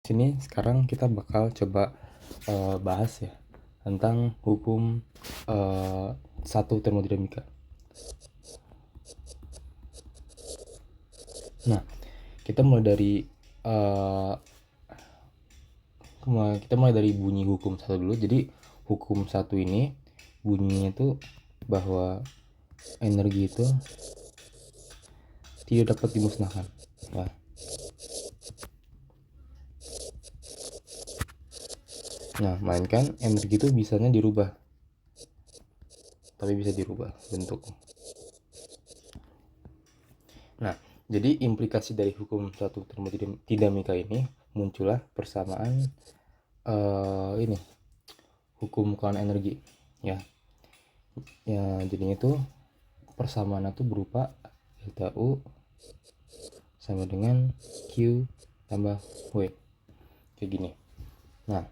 Sini sekarang kita bakal coba bahas ya tentang hukum satu termodinamika. Nah, kita mulai dari bunyi hukum satu dulu. Jadi hukum satu ini bunyinya itu bahwa energi itu tidak dapat dimusnahkan. Ya. Nah, mainkan energi itu bisanya dirubah, tapi bisa dirubah bentuk. Nah, jadi implikasi dari hukum satu termodinamika ini muncullah persamaan ini hukum kawan energi ya. Jadinya itu persamaan itu berupa delta U sama dengan Q tambah W kayak gini. Nah,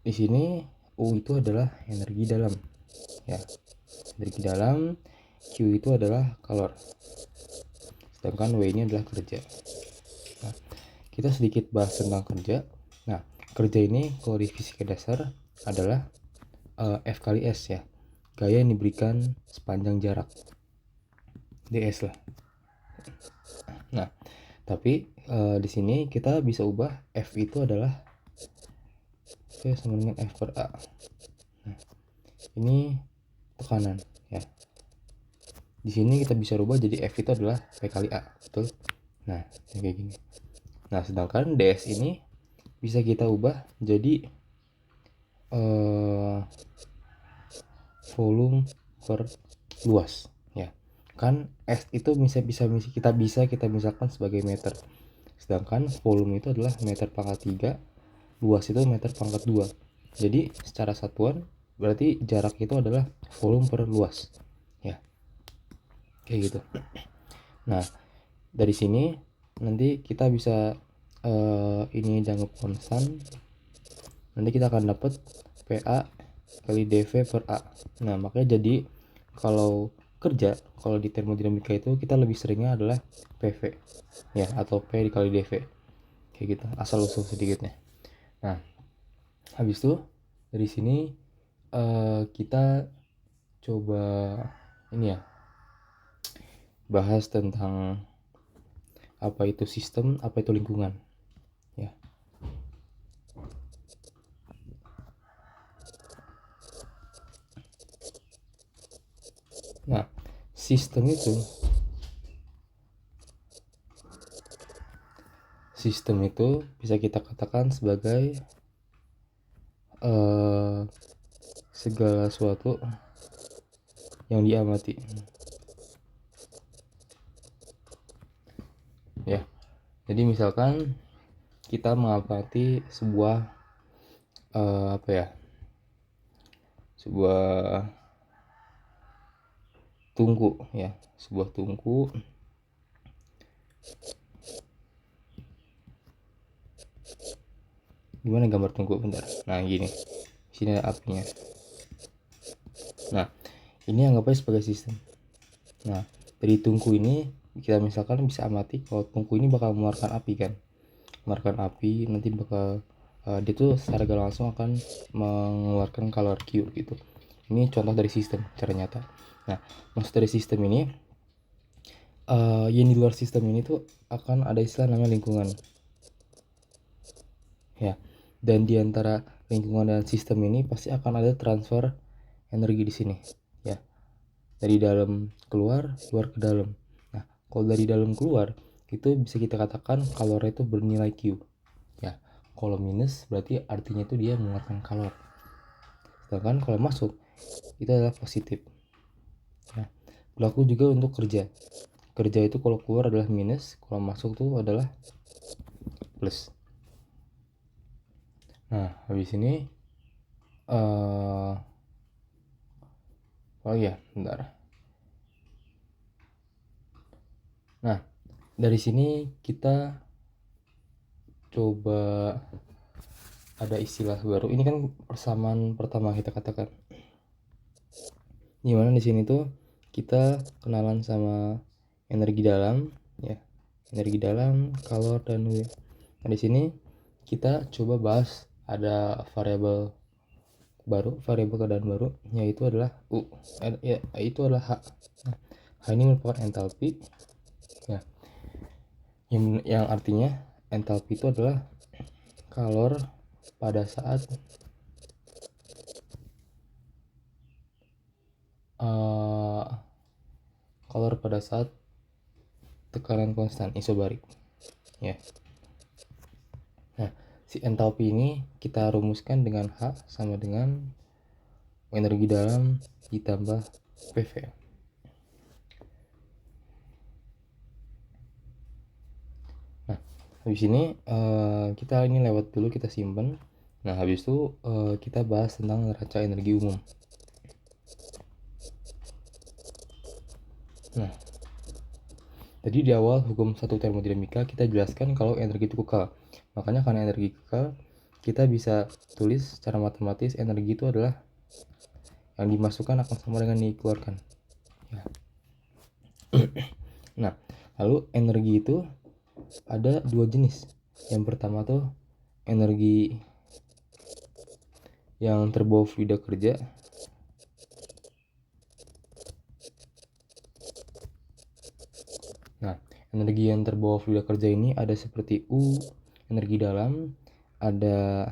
di sini U itu adalah energi dalam ya. Energi dalam, Q itu adalah kalor, sedangkan W ini adalah kerja. Nah, kita sedikit bahas tentang kerja. Nah, kerja ini kalau di fisika dasar adalah F kali S ya, gaya yang diberikan sepanjang jarak, ds lah. Nah, tapi di sini kita bisa ubah F itu adalah sama dengan F per A. Nah, ini tekanan ya. Di sini kita bisa rubah jadi F itu adalah P kali A, betul? Nah, kayak gini. Nah, sedangkan ds ini bisa kita ubah jadi volume per luas ya. Kan S itu kita misalkan sebagai meter, sedangkan volume itu adalah meter pangkat 3, luas itu meter pangkat 2. Jadi secara satuan berarti jarak itu adalah volume per luas ya, kayak gitu. Nah, dari sini nanti kita bisa ini dianggap konstan, nanti kita akan dapat PA kali dV per A. Nah, makanya jadi kalau di termodinamika itu kita lebih seringnya adalah PV ya, atau P dikali dV kayak gitu, asal usul sedikitnya. Nah, habis itu dari sini kita coba ini ya, bahas tentang apa itu sistem, apa itu lingkungan ya. Nah, sistem itu bisa kita katakan sebagai segala sesuatu yang diamati ya. Jadi misalkan kita mengamati sebuah sebuah tungku ya, sebuah tungku. Gimana gambar tungku, bentar. Nah, gini. Sini ada apinya. Nah, ini anggapnya sebagai sistem. Nah, dari tungku ini kita misalkan bisa amati kalau tungku ini bakal mengeluarkan api kan. Mengeluarkan api, nanti bakal dia tuh secara gak langsung akan mengeluarkan kalor Q gitu. Ini contoh dari sistem cara nyata. Nah, maksud dari sistem ini yang di luar sistem ini tuh akan ada istilah namanya lingkungan ya. Dan di antara lingkungan dan sistem ini pasti akan ada transfer energi di sini ya, dari dalam keluar, keluar ke dalam. Nah, kalau dari dalam keluar itu bisa kita katakan kalornya itu bernilai Q ya. Kalau minus berarti artinya itu dia mengeluarkan kalor, sedangkan kalau masuk itu adalah positif ya. Berlaku juga untuk kerja itu kalau keluar adalah minus, kalau masuk tuh adalah plus. Nah, habis ini oh iya, bentar. Nah, dari sini kita coba ada istilah baru. Ini kan persamaan pertama kita katakan. Dimana di sini tuh kita kenalan sama energi dalam ya. Energi dalam, kalor dan W. Nah, di sini kita coba bahas ada variabel keadaan baru, yaitu adalah U. Itu adalah H. Nah, H ini merupakan entalpi. Ya, yang artinya entalpi itu adalah kalor pada saat tekanan konstan isobarik. Ya. Nah, si entalpi ini kita rumuskan dengan H sama dengan energi dalam ditambah PV. Nah, habis ini kita ini lewat dulu, kita simpan. Nah, habis itu kita bahas tentang neraca energi umum. Nah, jadi di awal hukum 1 termodinamika kita jelaskan kalau energi itu kekal. Makanya karena energi kekal, kita bisa tulis secara matematis energi itu adalah yang dimasukkan akan sama dengan yang dikeluarkan. Ya. Nah, lalu energi itu ada dua jenis. Yang pertama tuh energi yang terbawa fluida kerja. Nah, energi yang terbawa fluida kerja ini ada seperti U, energi dalam, ada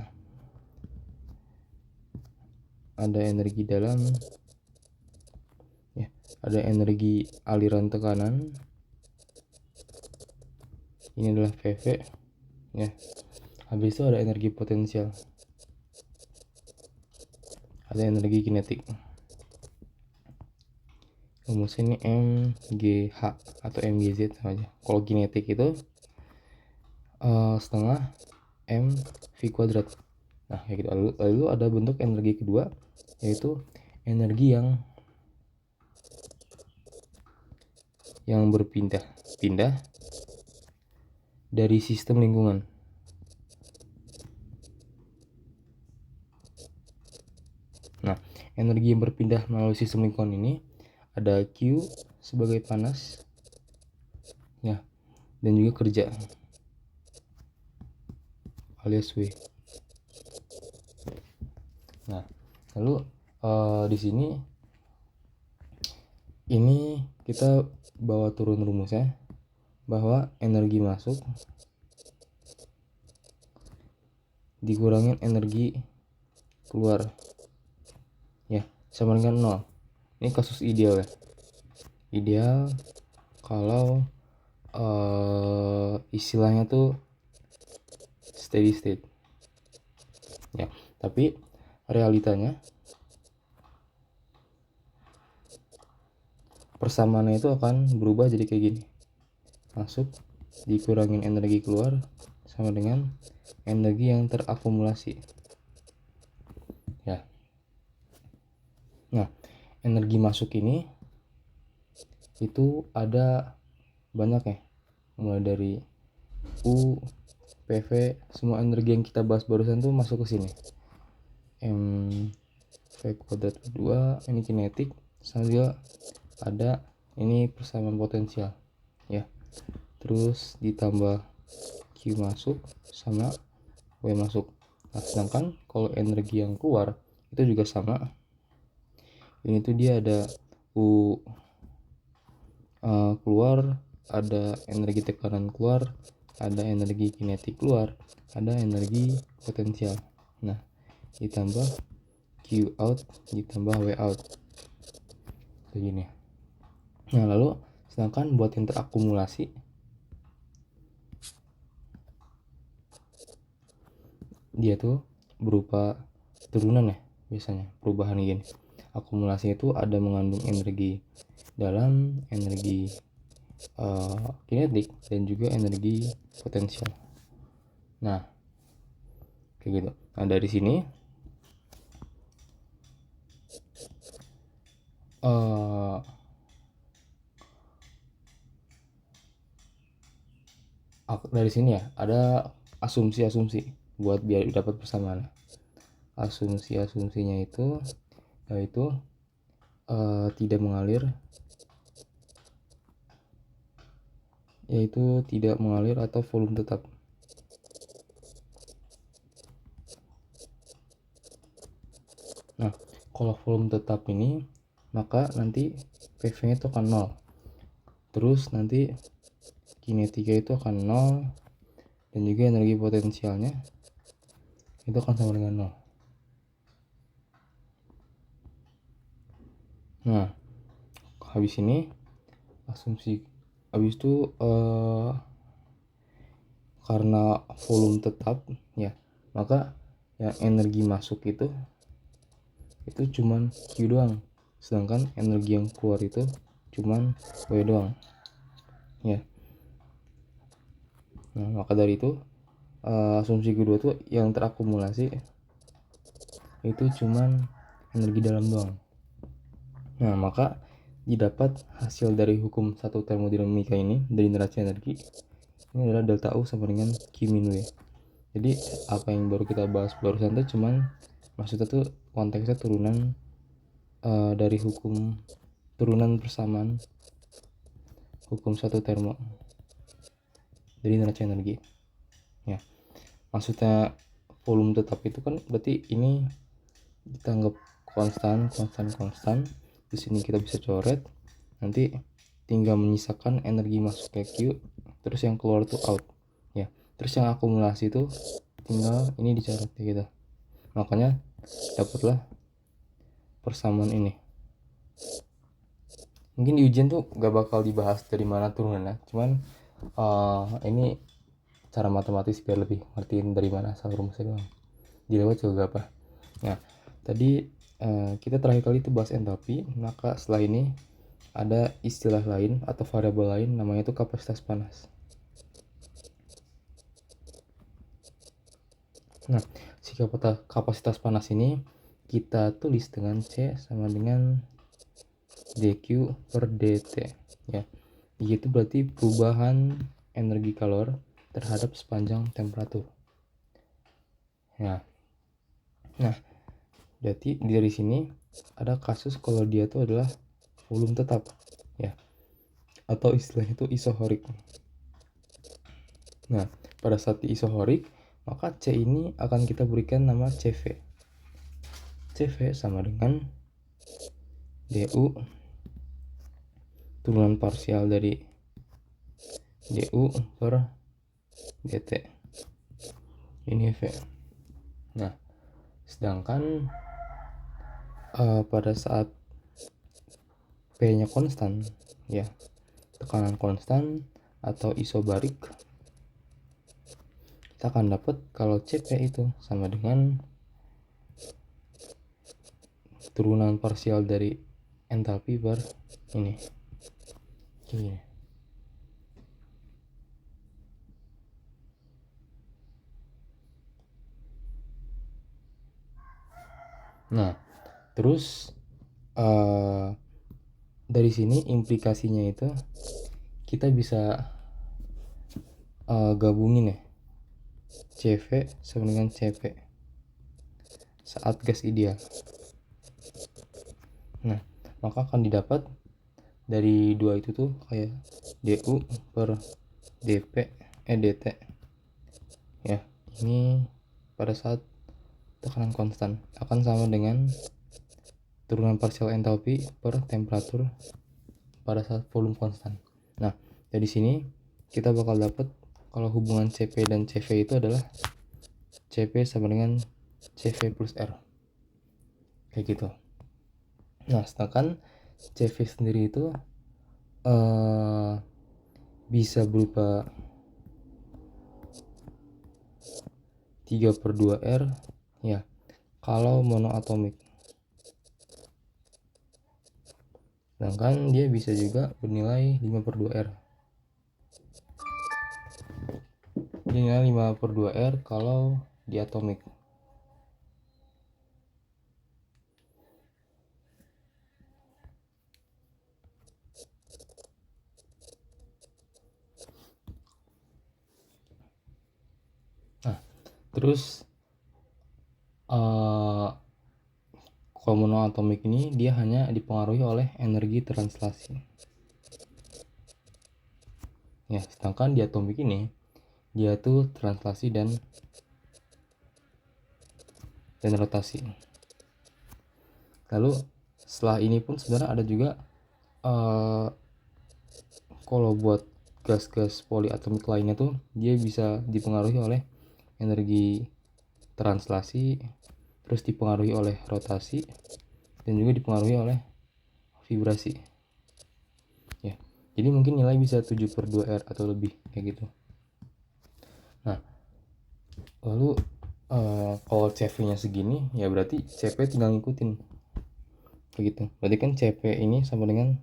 energi dalam, ya, ada energi aliran tekanan. Ini adalah PV, ya. Habis itu ada energi potensial, ada energi kinetik. Rumusnya ini MGH atau MGZ aja. Kalau kinetik itu setengah mv kuadrat. Nah, kayak gitu. Lalu ada bentuk energi kedua, yaitu energi yang berpindah dari sistem lingkungan. Nah, energi yang berpindah melalui sistem lingkungan ini ada Q sebagai panas, ya, dan juga kerja alias W. Nah, lalu di sini ini kita bawa turun rumusnya bahwa energi masuk dikurangin energi keluar, ya, sama dengan 0. Ini kasus ideal, ya. Ideal kalau istilahnya tuh steady state, ya. Tapi realitanya persamaannya itu akan berubah jadi kayak gini. Masuk dikurangin energi keluar sama dengan energi yang terakumulasi, ya. Nah, energi masuk ini itu ada banyak, ya, mulai dari U, PV, semua energi yang kita bahas barusan tuh masuk ke sini. mv kuadrat 2, ini kinetik, sama juga ada ini persamaan potensial, ya. Terus ditambah Q masuk sama W masuk. Nah, sedangkan kalau energi yang keluar itu juga sama. Ini tuh dia ada U keluar, ada energi tekanan keluar, ada energi kinetik keluar, ada energi potensial. Nah, ditambah Q out ditambah W out begini. Nah, lalu sedangkan buat yang terakumulasi dia tuh berupa turunan, ya, biasanya perubahan gini. Akumulasi itu ada mengandung energi dalam, energi kinetik, dan juga energi potensial. Nah, kayak gitu. Nah, dari sini ya ada asumsi-asumsi buat biar dapat persamaan. Asumsinya itu yaitu tidak mengalir atau volume tetap. kalau volume tetap ini, maka nanti PV-nya itu akan 0. Terus nanti kinetika itu akan 0, dan juga energi potensialnya itu akan sama dengan 0. Nah, habis ini asumsi habis itu karena volume tetap ya, maka yang energi masuk itu cuman Q doang, sedangkan energi yang keluar itu cuman W doang ya. Nah, maka dari itu asumsi kedua tuh yang terakumulasi itu cuman energi dalam doang. Nah, maka didapat hasil dari hukum satu termodinamika ini dari neraca energi ini adalah delta U sama dengan Q min W. Jadi apa yang baru kita bahas barusan itu cuman maksudnya tuh konteksnya turunan dari turunan persamaan hukum satu termo dari neraca energi ya. Maksudnya volume tetap itu kan berarti ini kita anggap konstan. Di sini kita bisa coret, nanti tinggal menyisakan energi masuk ke Q, terus yang keluar tuh out ya. Terus yang akumulasi itu tinggal ini dicoret gitu. Makanya dapatlah persamaan ini. Mungkin di ujian tuh gak bakal dibahas dari mana turunannya, cuman ini cara matematis biar lebih ngertiin dari mana asal rumusnya doang. Dilewat juga gak apa. Nah, tadi kita terakhir kali itu bahas entalpi, maka setelah ini ada istilah lain atau variabel lain, namanya itu kapasitas panas. Nah, si kapasitas panas ini kita tulis dengan C sama dengan dQ per dt ya. Itu berarti perubahan energi kalor terhadap sepanjang temperatur ya. Nah, berarti dari sini ada kasus kalau dia itu adalah volume tetap ya, atau istilahnya itu isohorik. Nah, pada saat di isohorik, maka C ini akan kita berikan nama CV. CV sama dengan DU turunan parsial dari DU per dt. Ini V. Nah, sedangkan pada saat P-nya konstan ya, tekanan konstan atau isobarik, kita akan dapat kalau CP itu sama dengan turunan parsial dari entalpi per ini. Gini. Nah, terus dari sini implikasinya itu kita bisa gabungin ya, CV sama dengan CP saat gas ideal. Nah, maka akan didapat dari dua itu tuh kayak DU per dt ya. Ini pada saat tekanan konstan akan sama dengan turunan parsial entalpi per temperatur pada saat volume konstan. Nah, dari sini kita bakal dapat kalau hubungan CP dan CV itu adalah CP sama dengan CV plus R kayak gitu. Nah, sedangkan CV sendiri itu bisa berupa 3/2R ya kalau monoatomik. Sedangkan dia bisa juga bernilai 5/2R. Dia nilai 5/2R kalau diatomik. Nah, terus kalau monoatomik ini dia hanya dipengaruhi oleh energi translasi ya, sedangkan diatomik ini dia tuh translasi dan rotasi. Lalu setelah ini pun sebenarnya ada juga kalau buat gas-gas poliatomik lainnya tuh dia bisa dipengaruhi oleh energi translasi, terus dipengaruhi oleh rotasi, dan juga dipengaruhi oleh vibrasi ya. Jadi mungkin nilai bisa 7/2R atau lebih kayak gitu. Nah, lalu kalau CV nya segini ya berarti CP tinggal ngikutin kayak gitu. Berarti kan CP ini sama dengan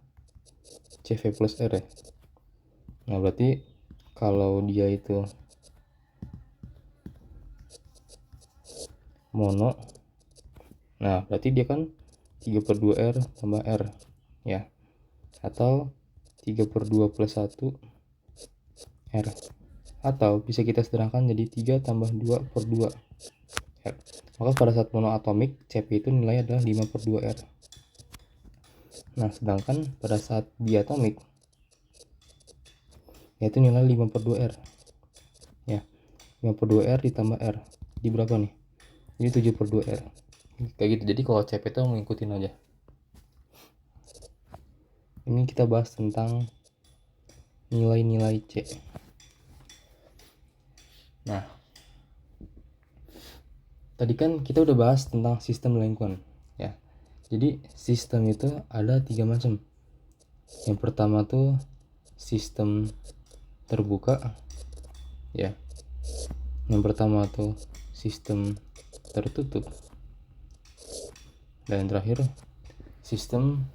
CV plus R ya. Nah berarti kalau dia itu mono, nah berarti dia kan 3/2R tambah R ya, atau 3/2 plus 1 R, atau bisa kita sederhanakan jadi 3 tambah 2/2 R. Maka pada saat monoatomik CP itu nilai adalah 5/2 R. Nah sedangkan pada saat diatomik yaitu nilai 5/2 R ya. 5/2 R ditambah R di berapa nih? Ini 7/2 R kayak gitu. Jadi kalau CP itu mengikutin aja. Ini kita bahas tentang nilai-nilai C. Nah, tadi kan kita udah bahas tentang sistem lingkungan ya. Jadi sistem itu ada 3 macam. Yang pertama tuh sistem terbuka ya. Yang pertama tuh sistem tertutup. Dan yang terakhir sistem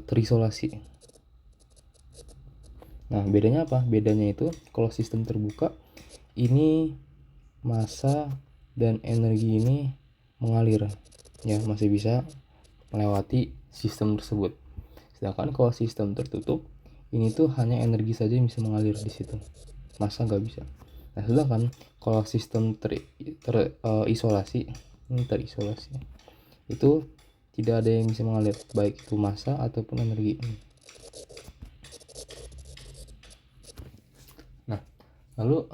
terisolasi. Nah, bedanya apa? Bedanya itu kalau sistem terbuka ini massa dan energi ini mengalir ya, masih bisa melewati sistem tersebut. Sedangkan kalau sistem tertutup ini tuh hanya energi saja yang bisa mengalir di situ, massa nggak bisa. Nah sedangkan kalau sistem terisolasi itu tidak ada yang bisa mengalir, baik itu massa ataupun energi. Nah lalu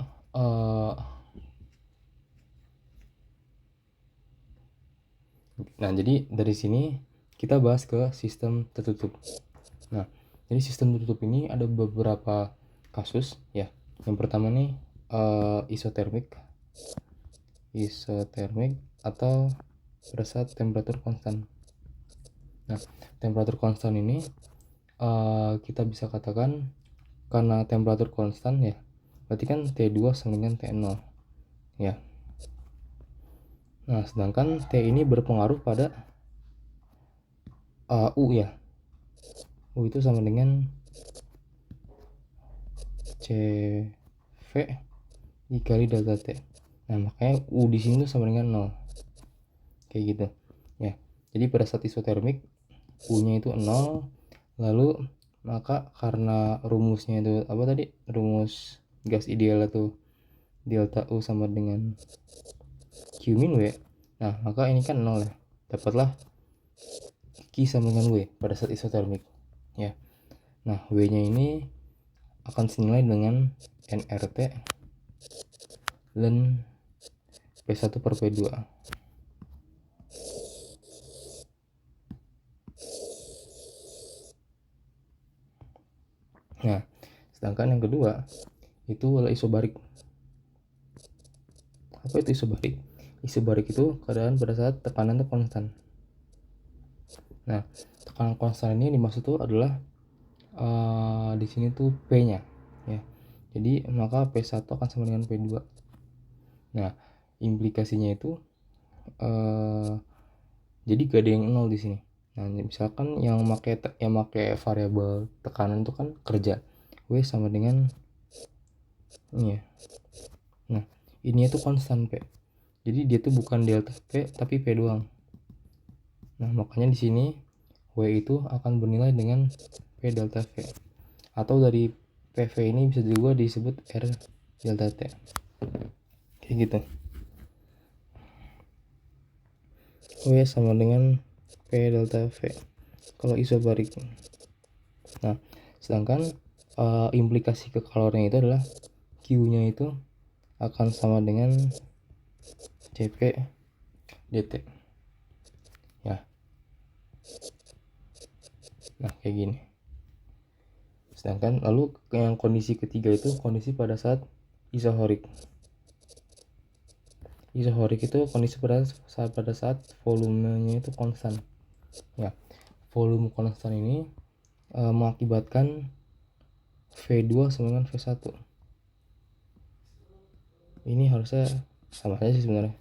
nah jadi dari sini kita bahas ke sistem tertutup. Nah jadi sistem tertutup ini ada beberapa kasus ya. Yang pertama nih isotermik atau pada saat temperatur konstan. Nah temperatur konstan ini kita bisa katakan karena temperatur konstan ya, berarti kan T2 sama dengan T0 ya. Nah sedangkan T ini berpengaruh pada U ya. U itu sama dengan CV dikali delta T. Nah makanya U di sini tuh sama dengan 0 kayak gitu ya. Jadi pada saat isotermik U nya itu 0, lalu maka karena rumusnya itu apa tadi, rumus gas ideal itu delta U sama dengan Q min W. Nah maka ini kan 0 ya, dapatlah Q sama dengan W pada saat isotermik ya. Nah W nya ini akan senilai dengan nRT ln P1/P2. Nah sedangkan yang kedua itu adalah isobarik. Apa itu isobarik? Isobarik itu keadaan pada saat tekanan itu konstan. Nah tekanan konstan ini dimaksud itu adalah di sini tuh P-nya ya. Jadi maka P1 akan sama dengan P2. Nah, implikasinya itu jadi gak ada yang 0 di sini. Nah, misalkan yang pakai variabel tekanan itu kan kerja. W sama dengan ini ya. Nah, ini itu konstan P. Jadi dia tuh bukan delta P tapi P doang. Nah, makanya di sini W itu akan bernilai dengan P delta V. Atau dari PV ini bisa juga disebut R delta T. Kayak gitu. W sama dengan P delta V kalau isobarik. Nah, sedangkan implikasi kekalornya itu adalah Q-nya itu akan sama dengan CP dt. Ya, Nah, kayak gini. Sedangkan lalu yang kondisi ketiga itu kondisi pada saat isohorik. Isohorik itu kondisi pada saat volumenya itu konstan. Ya, volume konstan ini mengakibatkan V2 sama dengan V1. Ini harusnya sama aja sih sebenarnya,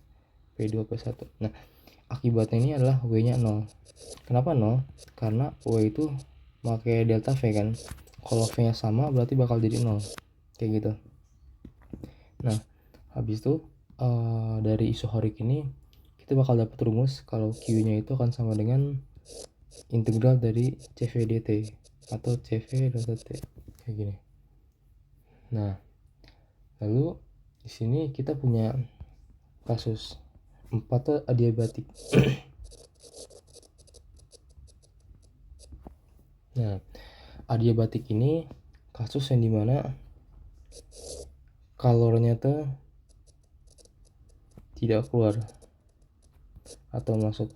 V2 V1. Nah, akibatnya ini adalah W-nya 0. Kenapa 0? Karena W itu pakai delta V kan. Kalau V-nya sama berarti bakal jadi 0. Kayak gitu. Nah, habis itu dari isohorik ini kita bakal dapat rumus kalau Q-nya itu akan sama dengan integral dari CV dt atau CV delta T kayak gini. Nah, lalu di sini kita punya kasus 4 tuh adiabatik. Nah, adiabatik ini kasus yang dimana kalornya tuh tidak keluar atau masuk.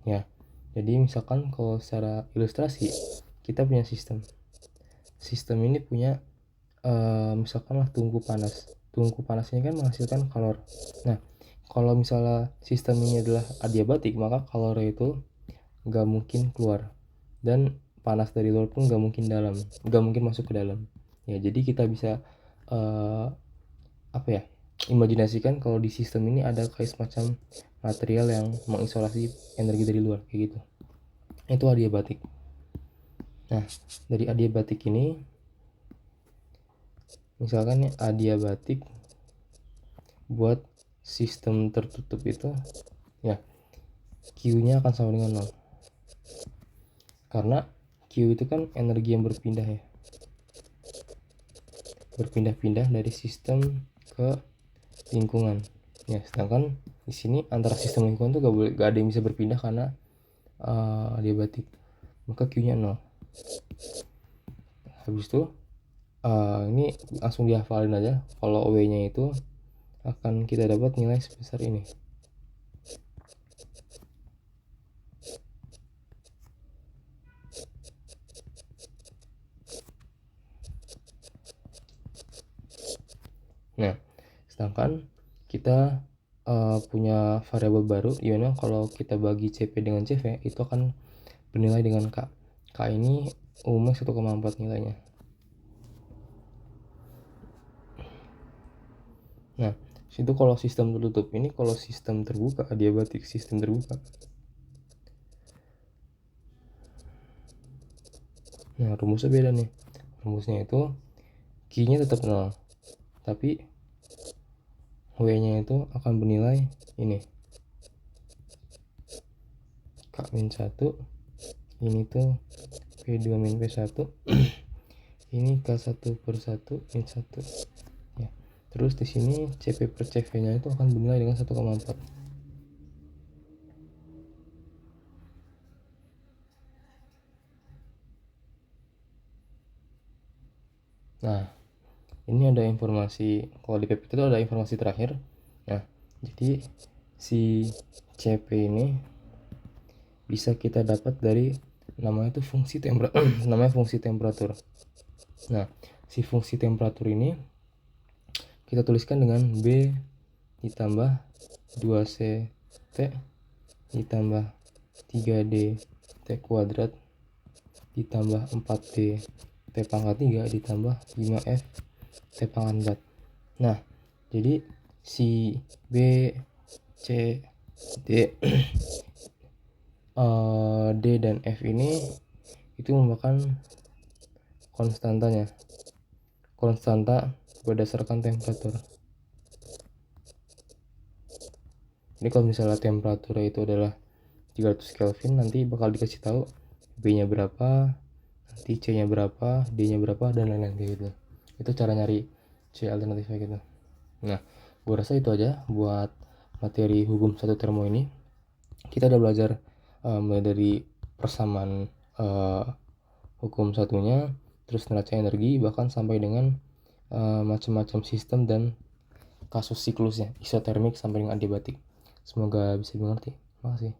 Ya, jadi misalkan kalau secara ilustrasi kita punya sistem. Sistem ini punya misalkanlah tungku panas. Tungku panas ini kan menghasilkan kalor. Nah, kalau misalnya sistem ini adalah adiabatik, maka kalornya itu nggak mungkin keluar dan panas dari luar pun nggak mungkin masuk ke dalam. Ya, jadi kita bisa imajinasikan kalau di sistem ini ada kayak semacam material yang mengisolasi energi dari luar kayak gitu. Itu adiabatik. Nah, dari adiabatik ini misalkan ya adiabatik buat sistem tertutup itu ya Q-nya akan sama dengan 0. Karena Q itu kan energi yang berpindah ya. Berpindah-pindah dari sistem ke lingkungan. Ya, sedangkan di sini antara sistem lingkungan tuh gak ada yang bisa berpindah karena adiabatik. Maka Q-nya 0. Habis itu ini langsung dihafalin aja. Kalau W-nya itu akan kita dapat nilai sebesar ini. Nah, sedangkan kita punya variabel baru, dimana kalau kita bagi CP dengan CV itu akan bernilai dengan K. K ini umumnya 1,4 nilainya. Nah, itu kalau sistem tertutup. Ini kalau sistem terbuka, adiabatik sistem terbuka. Nah, rumusnya beda nih. Rumusnya itu Q-nya tetap 0. Tapi W-nya itu akan bernilai ini. K-1. Ini tuh P2 min P1. Ini K1 per 1 min 1. Ya. Terus di sini CP per CV-nya itu akan bernilai dengan 1,4. Nah, ini ada informasi, kalau di PPT itu ada informasi terakhir. Nah, jadi si CP ini bisa kita dapat dari namanya itu fungsi temperatur. Namanya fungsi temperatur. Nah, si fungsi temperatur ini kita tuliskan dengan B ditambah 2C T ditambah 3D T kuadrat ditambah 4D T pangkat 3 ditambah 5F T pangkat 4. Nah, jadi si B, C, D, D dan F ini itu merupakan konstanta berdasarkan temperatur. Ini kalau misalnya temperaturnya itu adalah 300 Kelvin, nanti bakal dikasih tahu B-nya berapa, nanti C-nya berapa, D-nya berapa, dan lain-lain kayak gitu. Itu cara nyari C alternatifnya gitu. Nah, gue rasa itu aja buat materi hukum satu termo ini. Kita udah belajar mulai dari persamaan hukum satunya, terus neraca energi, bahkan sampai dengan macam-macam sistem dan kasus siklusnya, isotermik sampai dengan adiabatik. Semoga bisa dimengerti. Makasih.